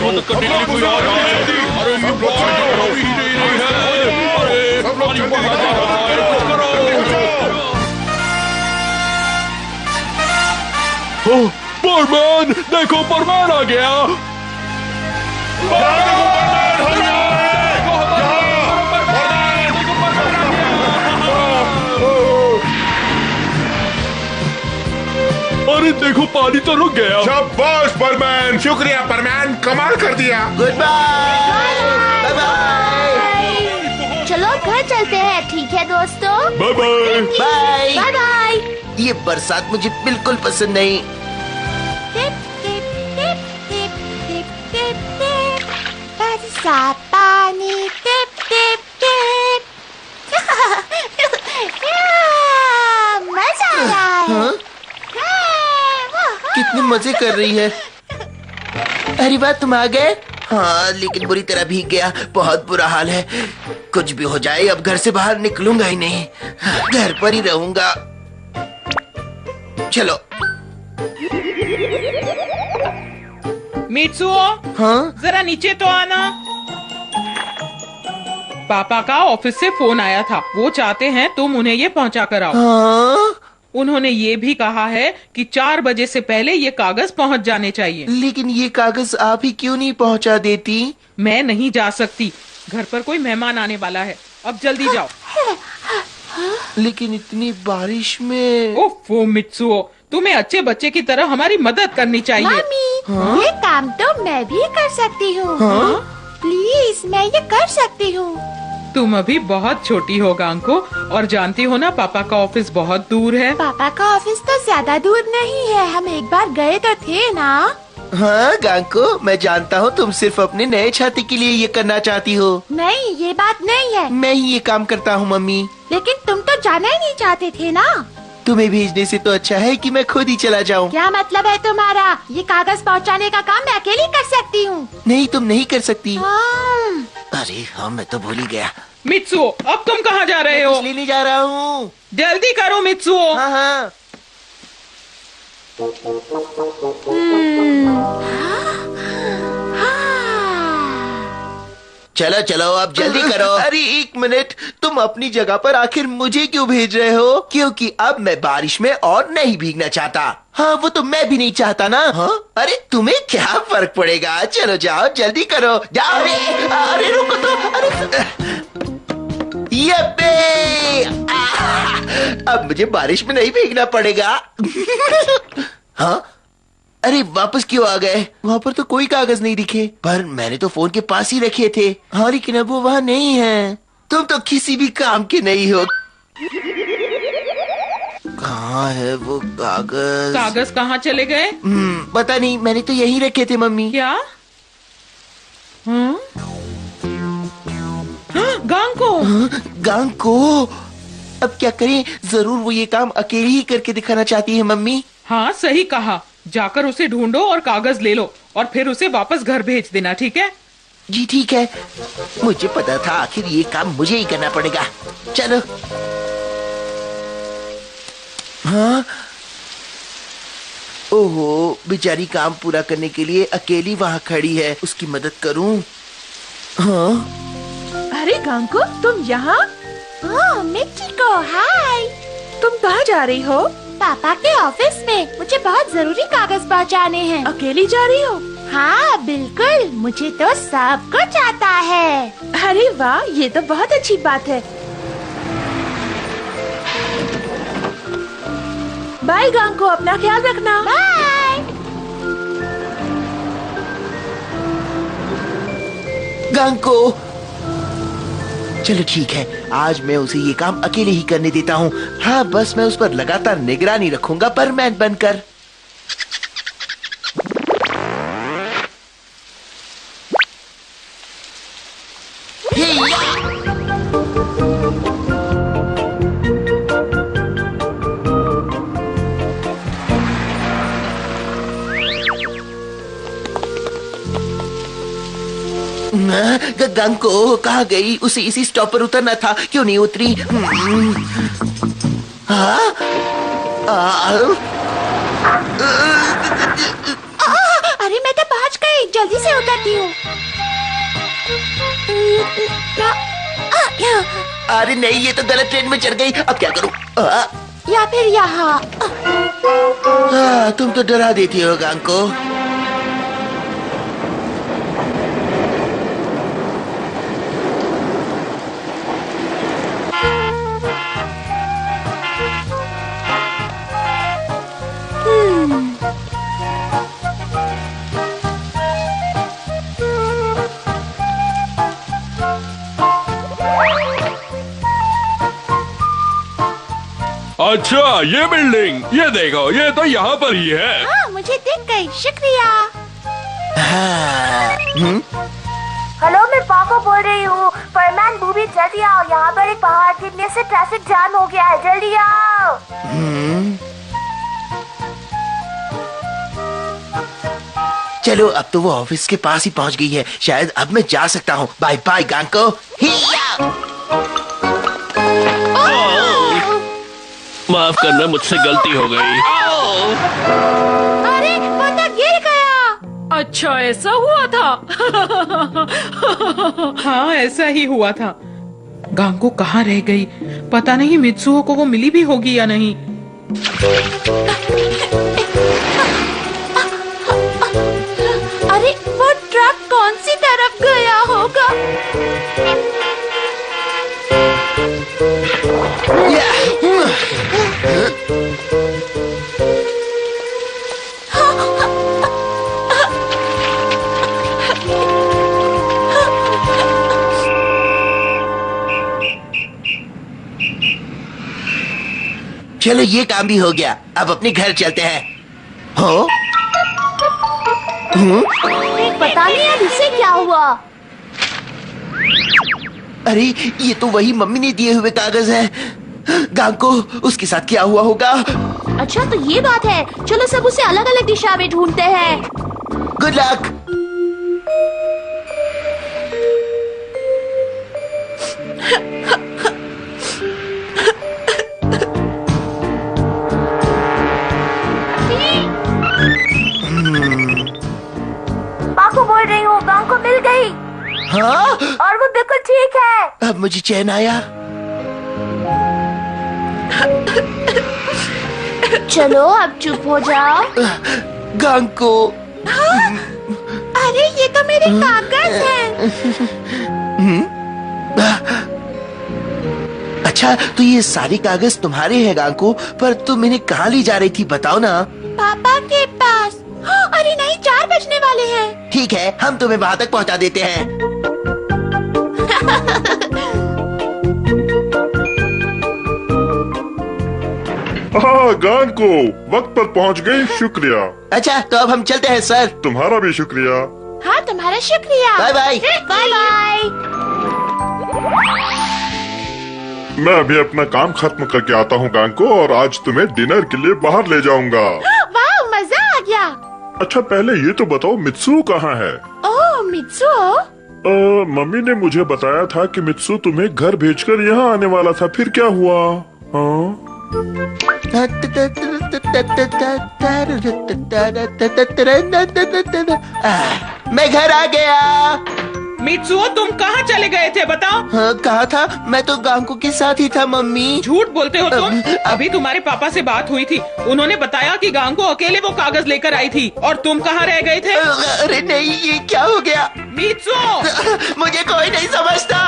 मदद करने के लिए कोई आ रहा है। अरे ये पानी ही नहीं है। अरे पानी बहा जा रहा है, कुछ करो। ओह, परमैन, देखो परमैन आ गया। अरे देखो पानी तो रुक गया। शाबाश परमैन, शुक्रिया परमैन, कमाल कर दिया। Good bye, bye bye. चलो घर चलते हैं, ठीक है दोस्तों। Bye bye bye bye bye. ये बरसात मुझे बिल्कुल पसंद नहीं। टिप टिप टिप टिप टिप टिप टिप, बरसात पानी टिप टिप टिप। मजा आ रहा है। हाँ? कितने मजे कर रही है। अरे वाह, तुम आ गए। हाँ, लेकिन बुरी तरह भीग गया, बहुत बुरा हाल है। कुछ भी हो जाए, अब घर से बाहर निकलूंगा ही नहीं, घर पर ही रहूंगा। चलो। मित्सुओ, हाँ? जरा नीचे तो आना। पापा का ऑफिस से फोन आया था, वो चाहते हैं तुम उन्हें ये पहुंचा कर आओ। हाँ? उन्होंने ये भी कहा है कि 4 बजे से पहले ये कागज पहुंच जाने चाहिए। लेकिन ये कागज आप ही क्यों नहीं पहुंचा देती? मैं नहीं जा सकती, घर पर कोई मेहमान आने वाला है। अब जल्दी जाओ। लेकिन इतनी बारिश में। ओफो मित्सुओ, तुम्हें अच्छे बच्चे की तरह हमारी मदद करनी चाहिए। मम्मी, ये काम तो मैं भी कर सकती हूँ। हाँ? प्लीज, मैं ये कर सकती हूँ। तुम अभी बहुत छोटी हो गांको, और जानती हो ना पापा का ऑफिस बहुत दूर है। पापा का ऑफिस तो ज्यादा दूर नहीं है, हम एक बार गए तो थे ना। हाँ गांको, मैं जानता हूँ तुम सिर्फ अपने नए छाती के लिए ये करना चाहती हो। नहीं, ये बात नहीं है। मैं ही ये काम करता हूँ मम्मी। लेकिन तुम तो जाना ही नहीं चाहते थे ना। तुम्हें भेजने से तो अच्छा है कि मैं खुद ही चला जाऊँ। क्या मतलब है तुम्हारा? ये कागज पहुँचाने का काम मैं अकेली कर सकती हूँ। नहीं, तुम नहीं कर सकती। अरे हाँ, मैं तो भूल ही गया। मित्सुओ, अब तुम कहाँ जा रहे हो? लेने जा रहा हूँ। जल्दी करो मित्सुओ। हाँ हाँ। चलो चलो, अब जल्दी करो। अरे 1 मिनट, तुम अपनी जगह पर आखिर मुझे क्यों भेज रहे हो? क्योंकि अब मैं बारिश में और नहीं भीगना चाहता। हाँ, वो तो मैं भी नहीं चाहता ना। हाँ? अरे तुम्हें क्या फर्क पड़ेगा? चलो जाओ, जल्दी करो, जाओ। अरे रुको तो। अरे ये अब मुझे बारिश में नहीं भीगना पड़ेगा। हाँ? अरे वापस क्यों आ गए? वहाँ पर तो कोई कागज नहीं दिखे, पर मैंने तो फोन के पास ही रखे थे। हाँ, लेकिन अब वो वहाँ नहीं है। तुम तो किसी भी काम के नहीं हो। कहाँ है वो कागज? कागज कहाँ चले गए? पता नहीं, मैंने तो यहीं रखे थे मम्मी। क्या? हाँ? गांको। गांको, अब क्या करें? जरूर वो ये काम अकेली ही करके दिखाना चाहती है मम्मी। हाँ, सही कहा। जाकर उसे ढूंढो और कागज ले लो, और फिर उसे वापस घर भेज देना, ठीक है? जी ठीक है। मुझे पता था आखिर ये काम मुझे ही करना पड़ेगा। चलो। हाँ? ओहो, बेचारी काम पूरा करने के लिए अकेली वहाँ खड़ी है। उसकी मदद करूं? हाँ? अरे गांको, तुम यहाँ? मिचिको, हाय। तुम कहाँ जा रही हो? पापा के ऑफिस में मुझे बहुत जरूरी कागज पहुँचाने हैं। अकेली जा रही हो? हाँ बिल्कुल, मुझे तो सब कुछ आता है। अरे वाह, ये तो बहुत अच्छी बात है। बाय गांको, अपना ख्याल रखना। बाय। गांको, चलो ठीक है, आज मैं उसे ये काम अकेले ही करने देता हूँ। हाँ, बस मैं उस पर लगातार निगरानी रखूंगा, परमैन बनकर। गांको कहाँ गई? उसे इसी स्टॉप पर उतरना था, क्यों नहीं उतरी? हाँ? अरे मैं तो पहुंच गई, जल्दी से उतरती हूँ। अरे नहीं, ये तो गलत ट्रेन में चढ़ गई। अब क्या करूं? या फिर यहाँ। तुम तो डरा देती हो गांग को। अच्छा, ये बिल्डिंग, ये देखो, ये तो यहाँ पर ही है। हाँ, मुझे दिख गई, शुक्रिया। हेलो, मैं पाको बोल रही हूँ। फरमान बूबी, जल्दी आओ, यहाँ पर एक पहाड़ गिरने से ट्रैफिक जाम हो गया है, जल्दी आओ। चलो, अब तो वो ऑफिस के पास ही पहुंच गई है। शायद अब मैं जा सकता हूँ। बाय बाय गांग को। माफ करना, मुझसे गलती हो गई। अरे वो तो गिर गया। अच्छा, ऐसा हुआ था। हाँ, ऐसा ही हुआ था। गांगो कहाँ रह गई? पता नहीं मित्सुओ को वो मिली भी होगी या नहीं। अरे वो ट्रक कौन सी तरफ गया होगा? चलो, ये काम भी हो गया। अब अपने घर चलते हैं। हो? पता नहीं अब इसे क्या हुआ। अरे, ये तो वही मम्मी ने दिए हुए कागज है। गांग को उसके साथ क्या हुआ होगा? अच्छा, तो ये बात है। चलो सब उसे अलग अलग दिशा में ढूंढते हैं। Good luck. पाको बोल रही हूँ, गांव को मिल गई। हाँ? और वो बिल्कुल ठीक है। अब मुझे चैन आया। चलो अब चुप हो जाओ। गांग को। अरे ये तो मेरे कागज हैं। अच्छा, तो ये सारे कागज तुम्हारे हैं गांग को, पर तुम इन्हें कहाँ ले जा रही थी, बताओ ना। पापा के पास। अरे नहीं, 4 बजने वाले हैं। ठीक है, हम तुम्हें वहाँ तक पहुँचा देते हैं। हाँ गांग को वक्त पर पहुंच गई, शुक्रिया। अच्छा, तो अब हम चलते हैं सर। तुम्हारा भी शुक्रिया। हाँ, तुम्हारा शुक्रिया। Bye bye. Bye bye. मैं अभी अपना काम खत्म करके आता हूँ गांग को, और आज तुम्हें डिनर के लिए बाहर ले जाऊंगा। वाह, मजा आ गया। अच्छा, पहले ये तो बताओ मित्सु कहाँ है? ओह, मित्सुओ। मम्मी ने मुझे बताया था कि मित्सु तुम्हें घर भेजकर यहाँ आने वाला था, फिर क्या हुआ? हाँ? मैं घर आ गया। मित्सुओ, तुम कहाँ चले गए थे बताओ? हाँ, कहा था, मैं तो गांगो के साथ ही था मम्मी। झूठ बोलते हो तुम। अभी तुम्हारे पापा से बात हुई थी, उन्होंने बताया कि गांगो अकेले वो कागज लेकर आई थी, और तुम कहाँ रह गए थे? अरे नहीं, ये क्या हो गया? मित्सुओ, मुझे कोई नहीं समझता।